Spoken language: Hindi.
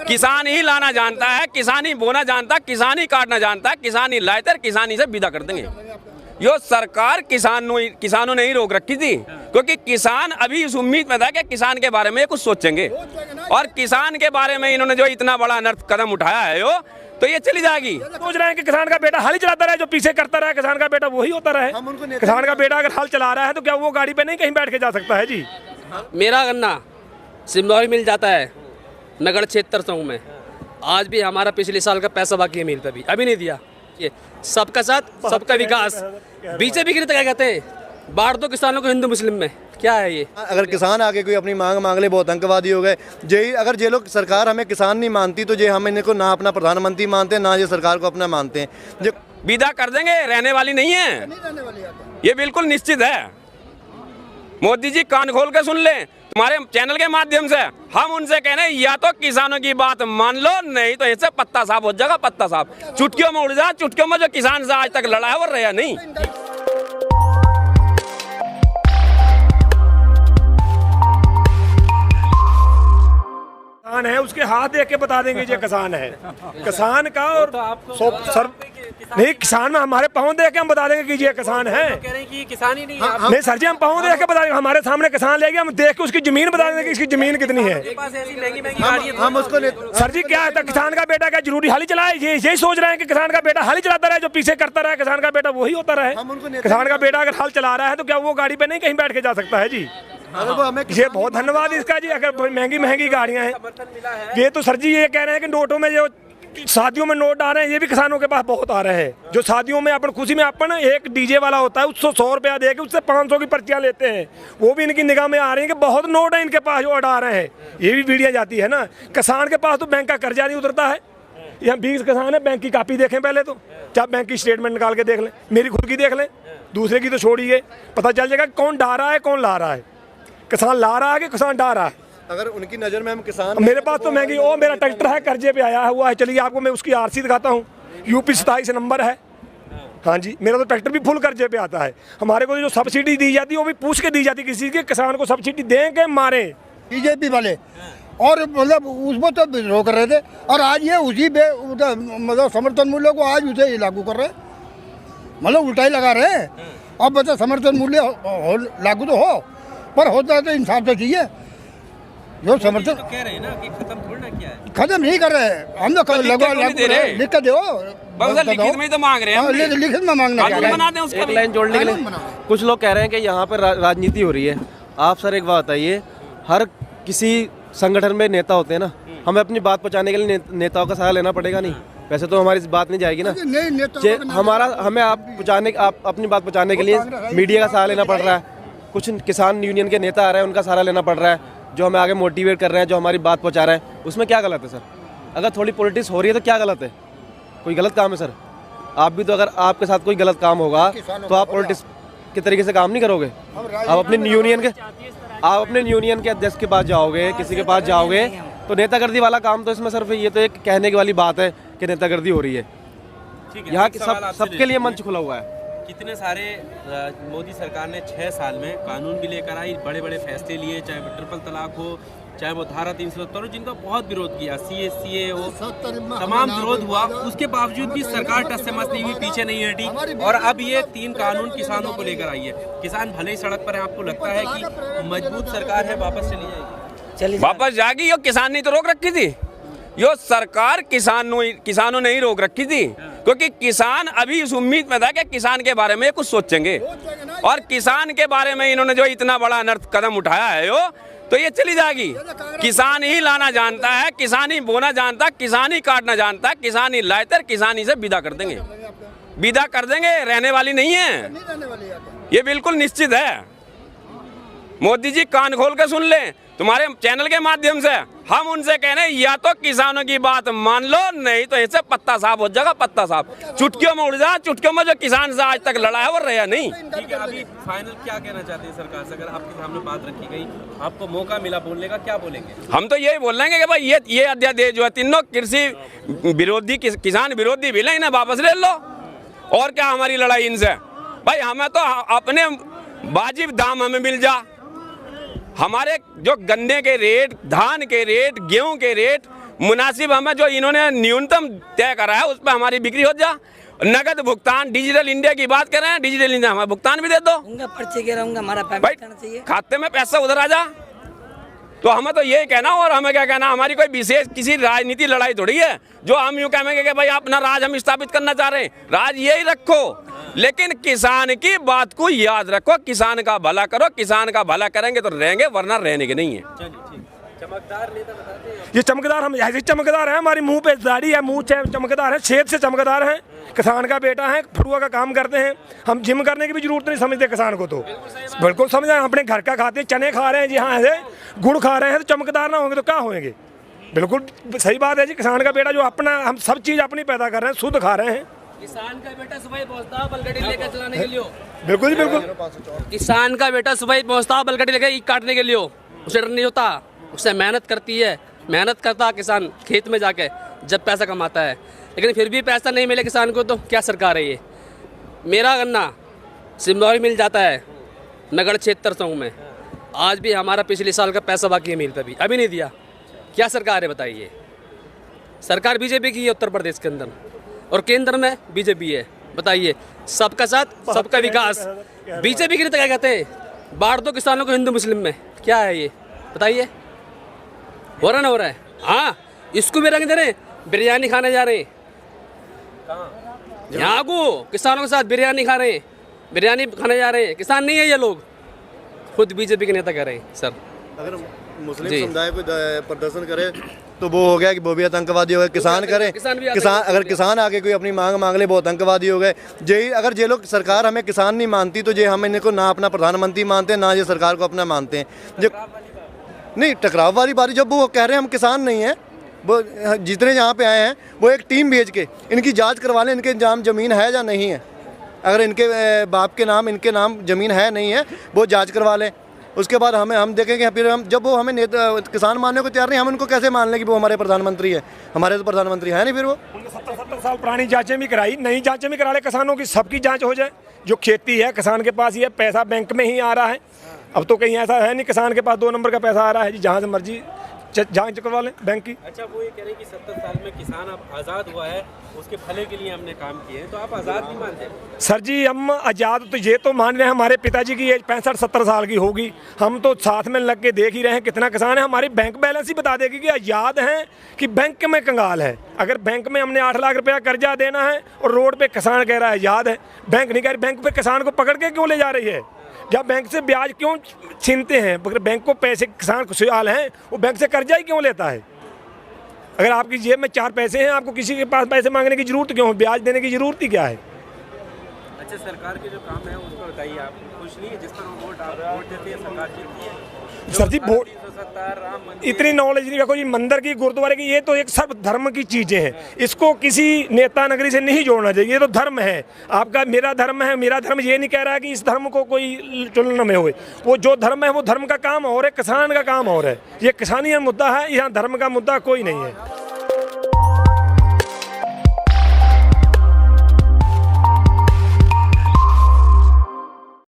किसान ही लाना जानता है, किसान ही बोना जानता, किसान ही काटना जानता है, किसान ही लाए थे, किसान ही से विदा कर देंगे। यो सरकार किसानों ने ही रोक रखी थी, क्योंकि किसान अभी इस उम्मीद में था कि किसान के बारे में कुछ सोचेंगे, और किसान के बारे में इन्होंने जो इतना बड़ा अनर्थ कदम उठाया है यो, तो ये चली जाएगी। सोच रहे हैं कि किसान का बेटा हाल ही चलाता रहे, जो पीछे करता रहा किसान का बेटा वही होता रहे। किसान का बेटा अगर हाल चला रहा है तो क्या वो गाड़ी पे नहीं कहीं बैठ के जा सकता है जी? मेरा गन्ना सिमरौली मिल जाता है नगर क्षेत्र चौक में, आज भी हमारा पिछले साल का पैसा बाकी है मिल पे, भी अभी नहीं दिया। ये सबका साथ सबका विकास, बीजेपी के लिए तो क्या कहते हैं, बांट दो किसानों को हिंदू मुस्लिम में, क्या है ये? अगर किसान आके कोई अपनी मांग ले, बहुत आतंकवादी हो गए जे। अगर जे लोग सरकार हमें किसान नहीं मानती तो जे हम इनको ना अपना प्रधानमंत्री मानते हैं, ना ये सरकार को अपना मानते हैं। जो विदा कर देंगे, रहने वाली नहीं है, ये बिल्कुल निश्चित है। मोदी जी कान खोल के सुन लें, तुम्हारे चैनल के माध्यम से हम उनसे कह रहे हैं, या तो किसानों की बात मान लो, नहीं तो इससे पत्ता साफ हो जाएगा, पत्ता साफ। चुटकियों में उड़ जा, चुटकियों में जो किसान से आज तक लड़ा है वो रहा नहीं। किसान है, उसके हाथ देख के बता देंगे ये किसान है। किसान का और सर नहीं, किसान में हमारे पाँव देख के हम बता देंगे कि ये किसान है। कह रहे हैं कि किसान ही नहीं है। नहीं सर जी, हम पाँव देख के बता देंगे, हमारे सामने किसान लेके हम देख के उसकी जमीन बता देंगे कि इसकी जमीन कितनी है। हम उसको सर जी क्या है, किसान का बेटा क्या जरूरी हाली चलाए? यही सोच रहे हैं कि किसान का बेटा हाली चलाता रहे, जो पीछे करता रहे किसान का बेटा वही होता रहे। किसान का बेटा अगर हाल चला रहा है तो क्या वो गाड़ी पे नहीं कहीं बैठ के जा सकता है जी? ये बहुत धन्यवाद इसका जी। अगर महंगी गाड़ियां हैं, ये तो सर जी ये कह रहे हैं कि नोटों में जो शादियों में नोट आ रहे हैं, ये भी किसानों के पास बहुत आ रहे हैं। जो शादियों में अपन खुशी में अपन एक डीजे वाला होता है, उसको 100 रुपया दे के उससे 500 की पर्चियां लेते हैं, वो भी इनकी निगाह में आ रही है कि बहुत नोट है इनके पास जो अड़ा रहे हैं। ये भी वीडियो जाती है ना। किसान के पास तो बैंक का कर्जा नहीं उतरता है। यहाँ 20 किसान है, बैंक की कापी देखें पहले तो, चाहे बैंक की स्टेटमेंट निकाल के देख लें, मेरी खुद की देख लें, दूसरे की तो छोड़िए, पता चल जाएगा कौन डा रहा है कौन ला रहा है। किसान ला रहा है कि किसान डा रहा है? अगर उनकी नज़र में हम किसान, मेरे पास तो महंगी, ओ मेरा ट्रैक्टर है कर्जे पे आया हुआ है, चलिए आपको मैं उसकी आरसी दिखाता हूँ, यूपी 27 नंबर है। हाँ जी, मेरा तो ट्रैक्टर भी फुल कर्जे पे आता है। हमारे को जो सब्सिडी दी जाती है वो भी पूछ के दी जाती है, किसी के किसान को सब्सिडी दें के मारे बीजेपी वाले, और मतलब उसको तो रोक रहे थे, और आज ये उसी मतलब समर्थन मूल्य को आज उसे लागू कर रहे, मतलब उल्टा ही लगा रहे हैं। अब बता समर्थन मूल्य लागू तो हो, पर होता तो इंसाफ से चाहिए। जो समर्थन तो कह रहे हैं ना कि खत्म थोड़ी ना किया है, खत्म नहीं कर रहे, हम तो लिख कर दो, लिखित में तो मांग रहे हैं, लिखित में मांगना एक लाइन जोड़ने के लिए। कुछ लोग कह रहे हैं कि यहाँ पर राजनीति हो रही है। आप सर एक बात बताइए, हर किसी संगठन में नेता होते हैं ना, हमें अपनी बात पहुँचाने के लिए नेताओं का सहारा लेना पड़ेगा नहीं? वैसे तो हमारी बात नहीं जाएगी ना, हमें आप अपनी बात पहुँचाने के लिए मीडिया का सहारा लेना पड़ रहा है। कुछ किसान यूनियन के नेता आ रहे हैं, उनका सहारा लेना पड़ रहा है, जो हमें आगे मोटिवेट कर रहे हैं, जो हमारी बात पहुंचा रहे हैं। उसमें क्या गलत है सर? अगर थोड़ी पॉलिटिक्स हो रही है तो क्या गलत है? कोई गलत काम है सर? आप भी तो, अगर आपके साथ कोई गलत काम होगा तो आप पॉलिटिक्स के तरीके से काम नहीं करोगे। आप अपने यूनियन के अध्यक्ष के पास जाओगे, किसी के पास जाओगे तो नेतागर्दी वाला काम तो इसमें सिर्फ ये तो एक कहने की वाली बात है कि नेतागर्दी हो रही है। यहाँ सबके लिए मंच खुला हुआ है। कितने सारे मोदी सरकार ने 6 साल में कानून भी लेकर आई, बड़े बड़े फैसले लिए, चाहे वो ट्रिपल तलाक हो, चाहे वो धारा 370 हो, जिनका बहुत विरोध किया, CA हो, तमाम विरोध हुआ, उसके बावजूद भी सरकार टस से मस नहीं हुई, पीछे नहीं हटी, और अब ये 3 कानून किसानों को लेकर आई है। किसान भले ही सड़क पर है, आपको लगता है कि मजबूत सरकार है, वापस चली जाएगी? वापस जाएगी। यो किसान ने तो रोक रखी थी, यो सरकार किसानों ने ही रोक रखी थी, क्योंकि किसान अभी इस उम्मीद में था कि किसान के बारे में कुछ सोचेंगे, और किसान के बारे में इन्होंने जो इतना बड़ा अनर्थ कदम उठाया है यो, तो ये चली जाएगी। किसान ही लाना जानता है, किसान ही बोना जानता, किसान ही काटना जानता, किसान ही लाए थे, किसान ही से विदा कर देंगे, विदा कर देंगे, रहने वाली नहीं है, ये बिल्कुल निश्चित है। मोदी जी कान खोल के सुन लें, तुम्हारे चैनल के माध्यम से हम उनसे कह रहे हैं, या तो किसानों की बात मान लो, नहीं तो इससे पत्ता साफ हो जाएगा, पत्ता साफ। चुटकियों में उड़ जा, चुटकियों में जो किसान से आज तक लड़ा है वो रहा नहीं। ठीक है, अभी फाइनल क्या कहना चाहते हैं सरकार से? अगर आपके सामने बात रखी गई, आपको मौका मिला बोलने का, क्या बोलेंगे? हम तो यही बोल रहे हैं कि भाई ये अध्यादेश जो है, तीनों कृषि विरोधी किसान विरोधी बिल है, इन्हें वापस ले लो। और क्या हमारी लड़ाई इनसे? भाई हमें तो अपने वाजिब दाम हमें मिल जा। हमारे जो गन्ने के रेट, धान के रेट, गेहूं के रेट मुनासिब हमें जो इन्होंने न्यूनतम तय करा है उस पर हमारी बिक्री हो जा। नगद भुगतान, डिजिटल इंडिया की बात कर रहे हैं, डिजिटल इंडिया हमें भुगतान भी दे दो। उनका पर्चे के रहूंगा, हमारा भाई पेमेंट करना चाहिए, खाते में पैसा उधर आ जा। तो हमें तो यही कहना, और हमें क्या कहना, हमारी कोई विशेष किसी राजनीति लड़ाई थोड़ी है जो हम यूँ कहेंगे कि भाई अपना राज हम स्थापित करना चाह रहे हैं। राज यही रखो, लेकिन किसान की बात को याद रखो, किसान का भला करो। किसान का भला करेंगे तो रहेंगे, वरना रहने के नहीं है। चमकदार नेता बताते हैं। ये चमकदार, हम ऐसे चमकदार हैं, हमारी मुंह पे दाढ़ी है, मुंह चमकदार है, छेद से चमकदार हैं। किसान का बेटा है, फड़ुआ का काम करते हैं। हम जिम करने की भी जरूरत नहीं समझते किसान को, तो बिल्कुल समझ रहे हैं। अपने घर का खाते हैं, चने खा रहे हैं जी, हाँ ऐसे गुड़ खा रहे हैं, तो चमकदार ना होंगे तो क्या होंगे। बिल्कुल सही बात है जी। किसान का बेटा जो अपना, हम सब चीज़ अपनी पैदा कर रहे हैं, शुद्ध खा रहे हैं। किसान का बेटा सुबह पहुंचता है बलगड़ी लेकर चलाने के लिए। बिल्कुल जी बिल्कुल। किसान का बेटा सुबह पहुंचता है बलगड़ी लेकर ईख काटने के लिए, उसे डर नहीं होता, उससे मेहनत करती है, मेहनत करता किसान खेत में जाके जब पैसा कमाता है। लेकिन फिर भी पैसा नहीं मिले किसान को तो क्या सरकार है ये। मेरा गन्ना सिमरौली मिल जाता है नगर क्षेत्र सौ में, आज भी हमारा पिछले साल का पैसा बाकी है मिल पे भी, अभी नहीं दिया। क्या सरकार है बताइए। सरकार बीजेपी की है उत्तर प्रदेश के अंदर, और केंद्र में बीजेपी है। बताइए, सबका साथ सबका विकास। बीजेपी के लिए तो क्या कहते हैं, बांट दो किसानों को हिंदू मुस्लिम में, क्या है ये बताइए। हो रहा ना हो रहा है। हाँ, इसको भी रंग दे रहे, बिरयानी खाने जा रहे हैं यहाँ को, किसानों के साथ बिरयानी खा रहे हैं, बिरयानी खाने जा रहे हैं। किसान नहीं है ये लोग, खुद बीजेपी के नेता कह रहे हैं। सर अगर मुस्लिम समुदाय को प्रदर्शन करे तो वो हो गया कि वो भी आतंकवादी हो गए। किसान करें, किसान अगर किसान आके कोई अपनी मांग मांग ले वो आतंकवादी हो गए। जे अगर जे लोग सरकार हमें किसान नहीं मानती तो जे हम इनको ना अपना प्रधानमंत्री मानते हैं, ना ये सरकार को अपना मानते हैं। जो नहीं टकराव वाली बारी, जब वो कह रहे हैं हम किसान नहीं हैं, वो जितने यहाँ पे आए हैं वो एक टीम भेज के इनकी जांच करवा लें, इनके नाम ज़मीन है या नहीं है। अगर इनके बाप के नाम, इनके नाम ज़मीन है नहीं है, वो जांच करवा लें। उसके बाद हम देखेंगे। फिर हम जब वो हमें नेता किसान मानने को तैयार नहीं, हम उनको कैसे मान लें कि वो हमारे प्रधानमंत्री है। हमारे तो प्रधानमंत्री है नहीं। फिर वो 70 साल पुरानी जांचें भी कराई, नई जांचें भी करा ले, किसानों की सबकी जांच हो जाए। जो खेती है किसान के पास ही है, पैसा बैंक में ही आ रहा है। अब तो कहीं ऐसा है नहीं किसान के पास 2 नंबर का पैसा आ रहा है जी, जहाँ से मर्जी जांच करवा लें बैंक की। अच्छा, वो ये कह रहे हैं कि 70 साल में किसान अब आज़ाद हुआ है, उसके भले के लिए हमने काम किए हैं, तो आप आज़ाद नहीं मानते? सर जी, हम आज़ाद तो ये तो मान रहे हैं, हमारे पिताजी की एज 65-70 साल की होगी। हम तो साथ में लग के देख ही रहे हैं कितना किसान है। हमारी बैंक बैलेंस ही बता देगी कि आज़ाद हैं कि बैंक में कंगाल है। अगर बैंक में हमने 8 लाख रुपया कर्जा देना है और रोड पे किसान कह रहा है आज़ाद है, बैंक नहीं कह रही। बैंक पे किसान को पकड़ के क्यों ले जा रही है? जब बैंक से ब्याज क्यों छीनते हैं? अगर बैंक को पैसे, किसान खुशहाल हैं, वो बैंक से कर्जा ही क्यों लेता है? अगर आपकी जेब में 4 पैसे हैं, आपको किसी के पास पैसे मांगने की जरूरत क्यों है? ब्याज देने की जरूरत ही क्या है? अच्छा, सरकार के जो काम है उसको बताइए। आप खुश नहीं है जिस पर वोट देते हैं, सरकार जीतती है? सर जी, वोट इतनी नॉलेज नहीं रखो जी। मंदिर की, गुरुद्वारे की, ये तो एक सब धर्म की चीज़ें हैं। इसको किसी नेता नगरी से नहीं जोड़ना चाहिए। ये तो धर्म है आपका, मेरा धर्म है। मेरा धर्म ये नहीं कह रहा है कि इस धर्म को कोई तुलना में होए। वो जो धर्म है वो धर्म का काम और है, किसान का काम और है। ये किसानी मुद्दा है, यहाँ धर्म का मुद्दा कोई नहीं है।